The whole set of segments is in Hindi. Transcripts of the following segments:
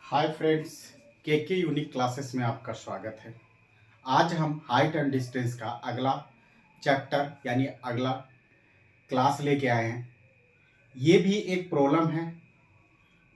हाय फ्रेंड्स, के यूनिक क्लासेस में आपका स्वागत है। आज हम हाइट एंड डिस्टेंस का अगला चैप्टर यानी अगला क्लास लेके आए हैं। ये भी एक प्रॉब्लम है।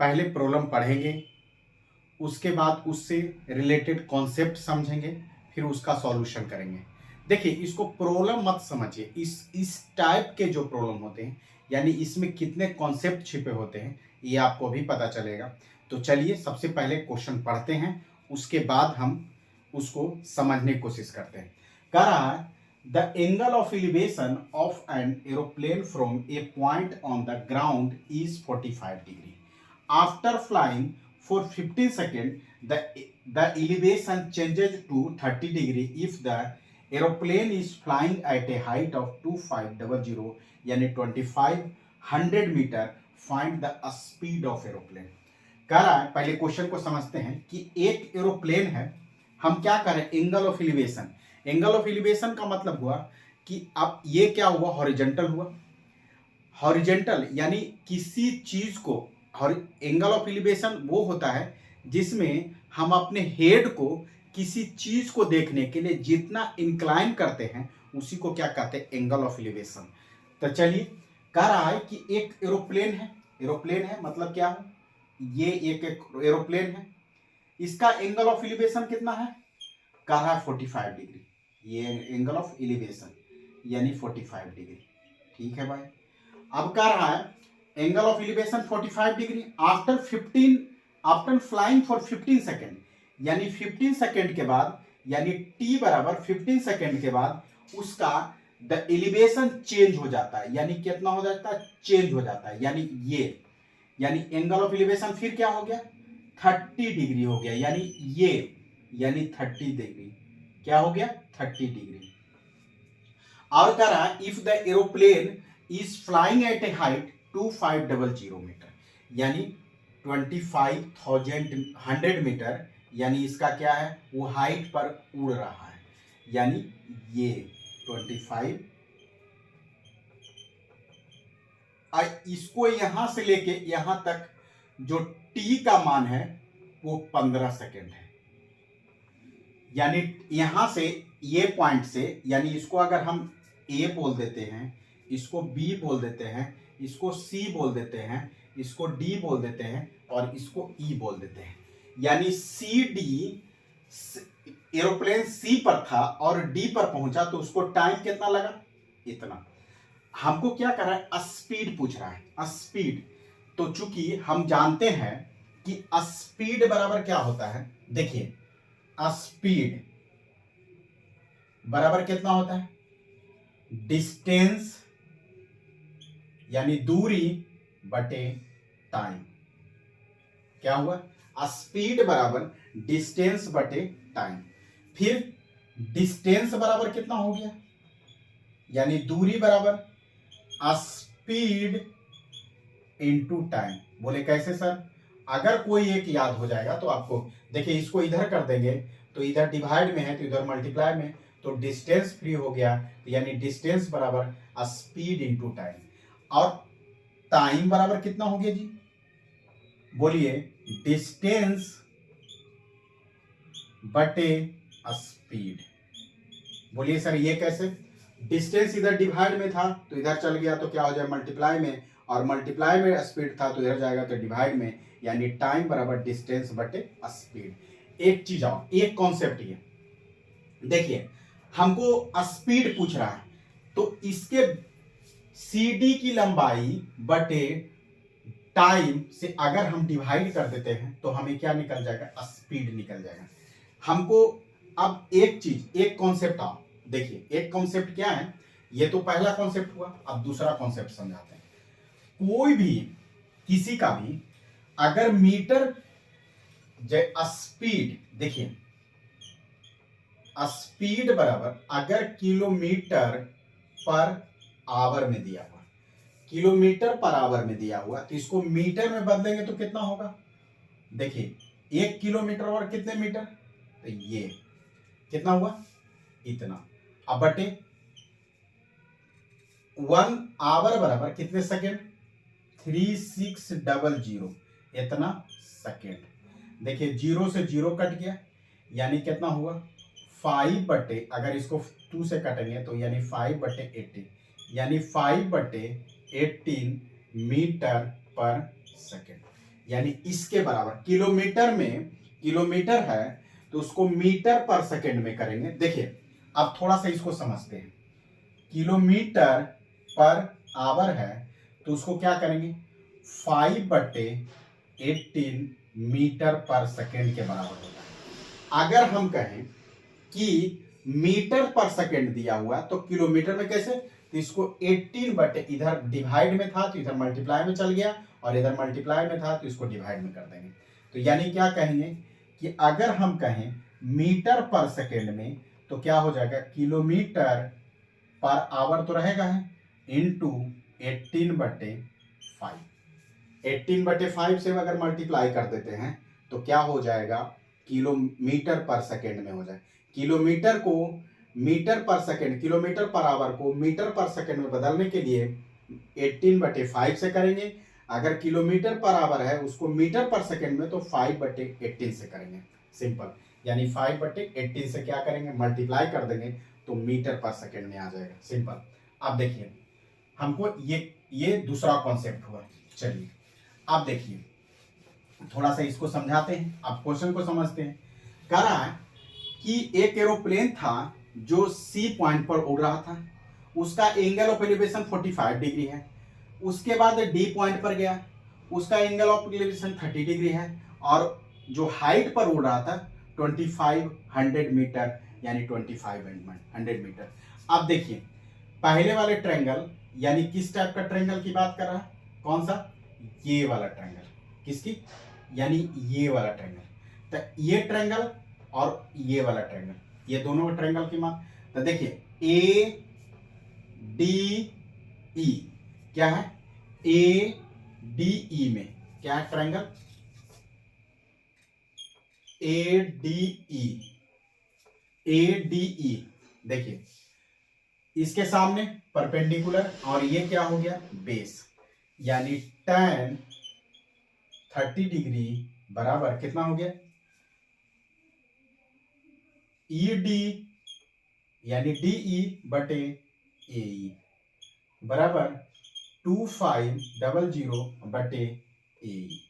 पहले प्रॉब्लम पढ़ेंगे, उसके बाद उससे रिलेटेड कॉन्सेप्ट समझेंगे, फिर उसका सॉल्यूशन करेंगे। देखिए, इसको प्रॉब्लम मत समझिए। इस टाइप के जो प्रॉब्लम होते हैं यानी इसमें कितने कॉन्सेप्ट छिपे होते हैं ये आपको भी पता चलेगा। तो चलिए सबसे पहले क्वेश्चन पढ़ते हैं, उसके बाद हम उसको समझने की कोशिश करते हैं। कह रहा है the angle of elevation of an aeroplane from A point on the ground is 45 degree. After flying for 15 seconds, the elevation changes to 30 degree if the aeroplane is flying at a height of 2500 यानी 2500 metre. Find the speed of aeroplane. कह रहा है, पहले क्वेश्चन को समझते हैं कि एक एरोप्लेन है, हम क्या करें, angle of elevation. Angle of elevation का मतलब हुआ कि अब ये क्या हुआ, हॉरिजॉन्टल हुआ। हॉरिजेंटल यानी किसी चीज को, एंगल ऑफ एलिवेशन वो होता है जिसमें हम अपने हेड को किसी चीज को देखने के लिए जितना इंक्लाइन करते हैं उसी को क्या कहते हैं, एंगल ऑफ एलिवेशन। तो चलिए, कह रहा है कि एक एरोप्लेन है। एरोप्लेन है मतलब क्या है, ये एक एरोप्लेन है, इसका एंगल ऑफ एलिवेशन कितना है, कह रहा है 45 डिग्री। ये एंगल ऑफ एलिवेशन यानी 45 डिग्री। ठीक है भाई। अब कह रहा है angle of elevation 45 degree after flying for 15 second, यानी 15 सेकेंड के बाद, यानी टी बराबर 15 सेकेंड के बाद उसका द एलिवेशन चेंज हो जाता है। यानी कितना हो जाता है, चेंज हो जाता है। यानी ये, यानी एंगल ऑफ एलिवेशन फिर क्या हो गया, 30 डिग्री हो गया। यानी ये, यानी 30 डिग्री क्या हो गया, 30 डिग्री। और कह रहा है if the aeroplane is flying at a height 2500 metre, यानी 2500 मीटर, यानी इसका क्या है, वो हाइट पर उड़ रहा है। यानी ये 25, इसको यहां से लेके यहां तक जो टी का मान है वो 15 सेकेंड है। यानी यहां से ये पॉइंट से, यानी इसको अगर हम ए बोल देते हैं, इसको बी बोल देते हैं, इसको सी बोल देते हैं, इसको डी बोल देते हैं और इसको ई बोल देते हैं। यानी सी डी, एरोप्लेन सी पर था और डी पर पहुंचा तो उसको टाइम कितना लगा, इतना। हमको क्या कर रहा है, स्पीड पूछ रहा है, स्पीड। तो चूंकि हम जानते हैं कि स्पीड बराबर क्या होता है, देखिए स्पीड बराबर कितना होता है, डिस्टेंस यानी दूरी बटे टाइम। क्या हुआ, स्पीड बराबर डिस्टेंस बटे टाइम। फिर डिस्टेंस बराबर कितना हो गया, यानी दूरी बराबर स्पीड इनटू टाइम। बोले कैसे सर, अगर कोई एक याद हो जाएगा तो आपको, देखिए इसको इधर कर देंगे तो इधर डिवाइड में है तो इधर मल्टीप्लाई में, तो डिस्टेंस फ्री हो गया, यानी डिस्टेंस बराबर स्पीड इनटू टाइम। और टाइम बराबर कितना हो गया जी, बोलिए, डिस्टेंस बटे स्पीड। बोलिए सर ये कैसे, डिस्टेंस इधर डिवाइड में था तो इधर चल गया तो क्या हो जाए, मल्टीप्लाई में, और मल्टीप्लाई में स्पीड था तो इधर जाएगा तो डिवाइड में, यानी टाइम बराबर डिस्टेंस बटे स्पीड। एक चीज और, एक कॉन्सेप्ट ये देखिए, हमको स्पीड पूछ रहा है तो इसके CD की लंबाई बटे टाइम से अगर हम डिवाइड कर देते हैं तो हमें क्या निकल जाएगा, स्पीड निकल जाएगा। हमको अब एक चीज, एक कॉन्सेप्ट आओ, देखिए एक कॉन्सेप्ट क्या है, ये तो पहला कॉन्सेप्ट हुआ, अब दूसरा कॉन्सेप्ट समझाते हैं। कोई भी, किसी का भी अगर मीटर स्पीड, देखिए स्पीड बराबर अगर किलोमीटर पर आवर में दिया हुआ, किलोमीटर पर आवर में दिया हुआ तो इसको मीटर में बदलेंगे तो कितना होगा, देखिए 1 किलोमीटर और कितने मीटर, तो ये कितना हुआ, इतना। अब बटे 1 आवर बराबर कितने सेकेंड, 3600, इतना सेकेंड। देखिए 0 से 0 कट गया, यानी कितना हुआ 5 बटे, अगर इसको 2 से कटेंगे तो यानी 5/18, यानी 5/18 मीटर पर सेकेंड, यानी इसके बराबर। किलोमीटर में किलोमीटर है तो उसको मीटर पर सेकेंड में करेंगे। देखिए अब थोड़ा सा इसको समझते हैं। किलोमीटर पर आवर है तो उसको क्या करेंगे 5/18 मीटर पर सेकेंड के बराबर होता है। अगर हम कहें कि मीटर पर सेकेंड दिया हुआ तो किलोमीटर में कैसे, तो इसको 18 बटे, इधर डिवाइड में था तो इधर मल्टीप्लाई में चल गया, और इधर मल्टीप्लाई में था तो इसको डिवाइड में कर देंगे। तो यानी क्या कहेंगे कि अगर हम कहें मीटर पर सेकेंड में तो क्या हो जाएगा, किलोमीटर पर आवर तो रहेगा है, इंटू 18/5। 18/5 से अगर मल्टीप्लाई कर देते हैं तो क्या हो जाएगा, किलोमीटर पर सेकेंड में हो जाए। किलोमीटर को मीटर पर सेकेंड, किलोमीटर पर आवर को मीटर पर सेकेंड में बदलने के लिए 18/5 से करेंगे। अगर किलोमीटर पर आवर है उसको मीटर पर सेकेंड में तो 5/18 से करेंगे। सिंपल, यानी 5/18 से क्या करेंगे, मल्टीप्लाई कर देंगे तो मीटर पर सेकेंड में आ जाएगा। सिंपल। अब देखिए हमको ये दूसरा कॉन्सेप्ट हुआ। चलिए अब देखिए थोड़ा सा इसको समझाते हैं, आप क्वेश्चन को समझते हैं। कह रहा है कि एक एरोप्लेन था जो सी पॉइंट पर उड़ रहा था, उसका एंगल ऑफ एलिवेशन 45 डिग्री है। उसके बाद डी पॉइंट पर गया, उसका एंगल ऑफ एलिवेशन 30 डिग्री है, और जो हाइट पर उड़ रहा था 2500 मीटर, यानी 2500 मीटर। अब देखिए पहले वाले ट्रायंगल, यानी किस टाइप का ट्रायंगल की बात कर रहा है, कौन सा, ये वाला ट्रायंगल, किसकी, यानी ये वाला ट्रायंगल। तो ये ट्रायंगल और ये वाला ट्रायंगल, ये दोनों ट्रायंगल की मान। तो देखिए ए डी ई क्या है, ए डी ई में क्या है triangle, A D E, A D E. देखिए इसके सामने परपेंडिकुलर, और ये क्या हो गया बेस, यानी tan 30 डिग्री बराबर कितना हो गया, ई डी यानी डी ई बटे ए ई बराबर 2500 बटे ए ई।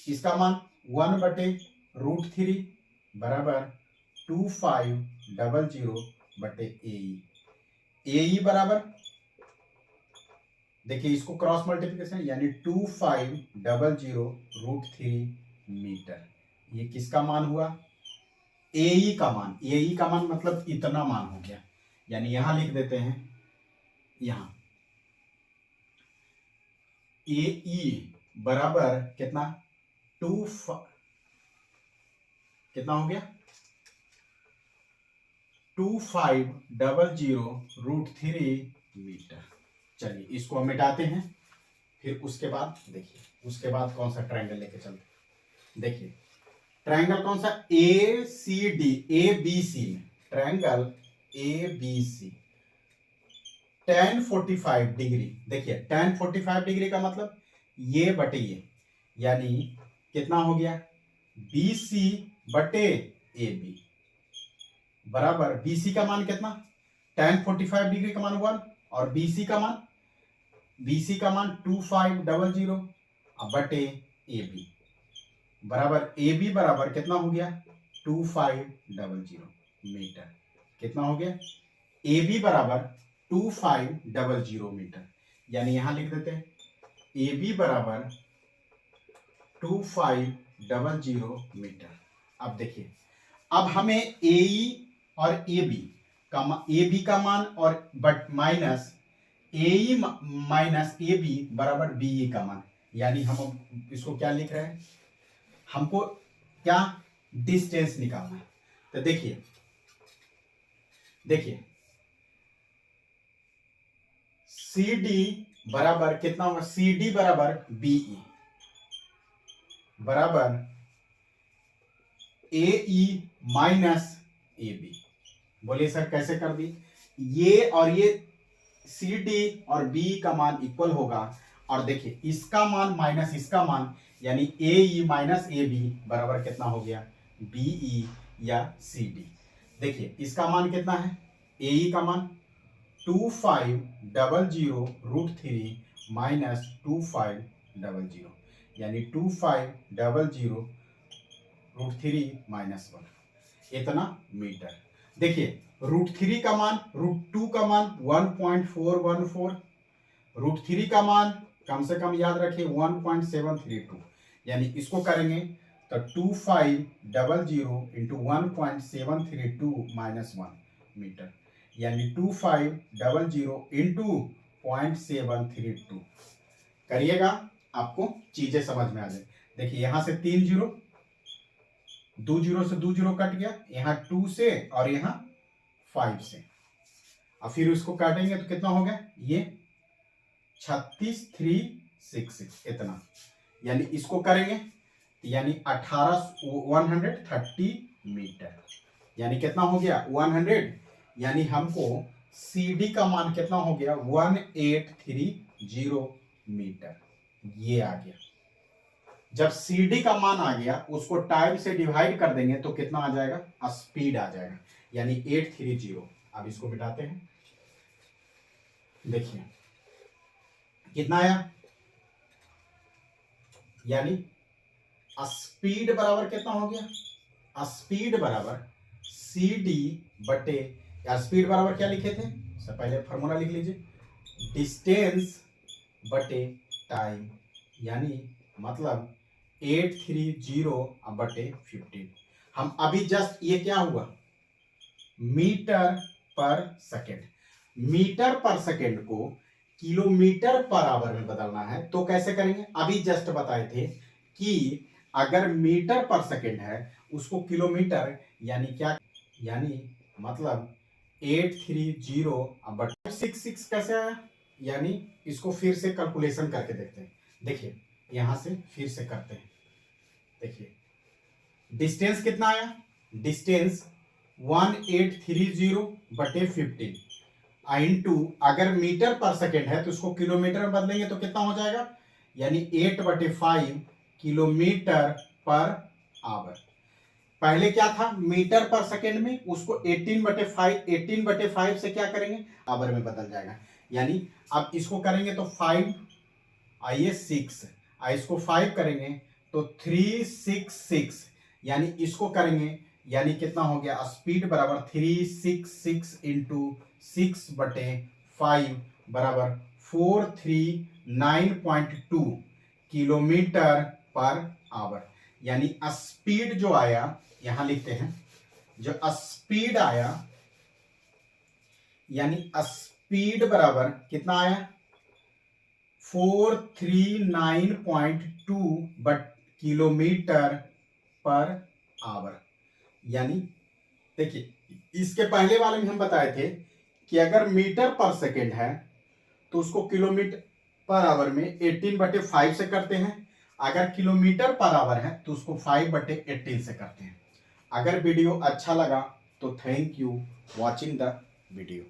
इसका मान 1/√3 बराबर 2500 बटे ए ई बराबर, देखिए इसको क्रॉस मल्टीप्लिकेशन, यानी 2500√3 मीटर। ये किसका मान हुआ, ए का मान। ए का मान मतलब इतना मान हो गया, यानी यहां लिख देते हैं, यहां ए बराबर कितना, कितना हो गया 2500√3 मीटर। चलिए इसको हम मिटाते हैं, फिर उसके बाद देखिए उसके बाद कौन सा ट्रायंगल लेके चलते। देखिए ट्रायंगल कौन सा, ए सी डी, ए बी सी में triangle A B C tan 45 degree. देखिए tan 45 डिग्री का मतलब ये बटे ये, यानी कितना हो गया, बी सी बटे ए बी बराबर, बीसी का मान कितना, tan 45 डिग्री का मान 1, और बीसी का मान 2500 बटे ए बी बराबर, ए बी बराबर कितना हो गया 2500 मीटर। कितना हो गया, ए बी बराबर 2500 मीटर, यानी यहां लिख देते हैं ए बी बराबर 2500 मीटर। अब देखिए अब हमें ए और ए बी का मान और but minus A minus A B बराबर बी का मान, यानी हम इसको क्या लिख रहे हैं, हमको क्या डिस्टेंस निकालना है। तो देखिए सी डी बराबर कितना होगा, सी डी बराबर बीई बराबर ए ई माइनस ए बी। बोलिए सर कैसे कर दी, ये और ये सी डी और बी का मान इक्वल होगा, और देखिए इसका मान माइनस इसका मान, यानी ए ई माइनस ए बी बराबर कितना हो गया, बी ई या सी डी। देखिए इसका मान कितना है, ए ई का मान 2500√3 माइनस 2500, यानी 2500√3 माइनस 1, इतना मीटर। देखिए √3 का मान, √2 का मान 1.414, √3 का मान कम से कम याद रखिए 1.732, यानी इसको करेंगे तो 2500 इंटू 1.732 माइनस 1 मीटर, यानी 2500 इंटू 0.732 करिएगा, आपको चीजें समझ में आ जाए। देखिए यहां से 3 जीरो, 2 जीरो से 2 जीरो कट गया, यहाँ 2 से और यहाँ 5 से, अब फिर इसको काटेंगे तो कितना हो गया, ये 36366 इतना, यानी इसको करेंगे यानी 130 मीटर, यानी कितना हो गया 100, यानी हमको CD का मान कितना हो गया 1830 मीटर, ये आ गया। जब CD का मान आ गया उसको टाइम से डिवाइड कर देंगे तो कितना आ जाएगा, स्पीड आ जाएगा, यानी 830। अब इसको बिठाते हैं, देखिए कितना आया, यानी स्पीड बराबर कितना हो गया, स्पीड बराबर CD बटे, या स्पीड बराबर क्या लिखे थे, सबसे पहले फॉर्मूला लिख लीजिए, डिस्टेंस बटे टाइम, यानी मतलब 830 बटे 15। हम अभी जस्ट ये क्या हुआ, मीटर पर सेकेंड, मीटर पर सेकेंड को किलोमीटर पर आवर में बदलना है तो कैसे करेंगे, अभी जस्ट बताए थे कि अगर मीटर पर सेकेंड है उसको किलोमीटर, यानी क्या, यानी मतलब 830 बटे 66 कैसे आया, यानी इसको फिर से कैलकुलेशन करके देखते हैं। देखिए यहां से फिर से करते हैं, देखिए डिस्टेंस कितना आया, डिस्टेंस 1830 बटे 15 इंटू, अगर मीटर पर सेकेंड है तो उसको किलोमीटर में बदलेंगे तो कितना हो जाएगा, यानी 8/5 किलोमीटर पर आवर। पहले क्या था, मीटर पर सेकेंड में उसको 18/5 से क्या करेंगे, आवर में बदल जाएगा, यानी अब इसको करेंगे तो 5 आइए 6, इसको 5 करेंगे तो 366, यानी इसको करेंगे यानी कितना हो गया, स्पीड बराबर 366 इंटू 6/5 बराबर 439.2 किलोमीटर पर आवर, यानी स्पीड जो आया, यहां लिखते हैं जो स्पीड आया, यानी स्पीड बराबर कितना आया 439.2 किलोमीटर पर आवर। यानी देखिए इसके पहले वाले में हम बताए थे कि अगर मीटर पर सेकेंड है तो उसको किलोमीटर पर आवर में 18/5 से करते हैं, अगर किलोमीटर पर आवर है तो उसको 5/18 से करते हैं। अगर वीडियो अच्छा लगा तो thank you watching the video.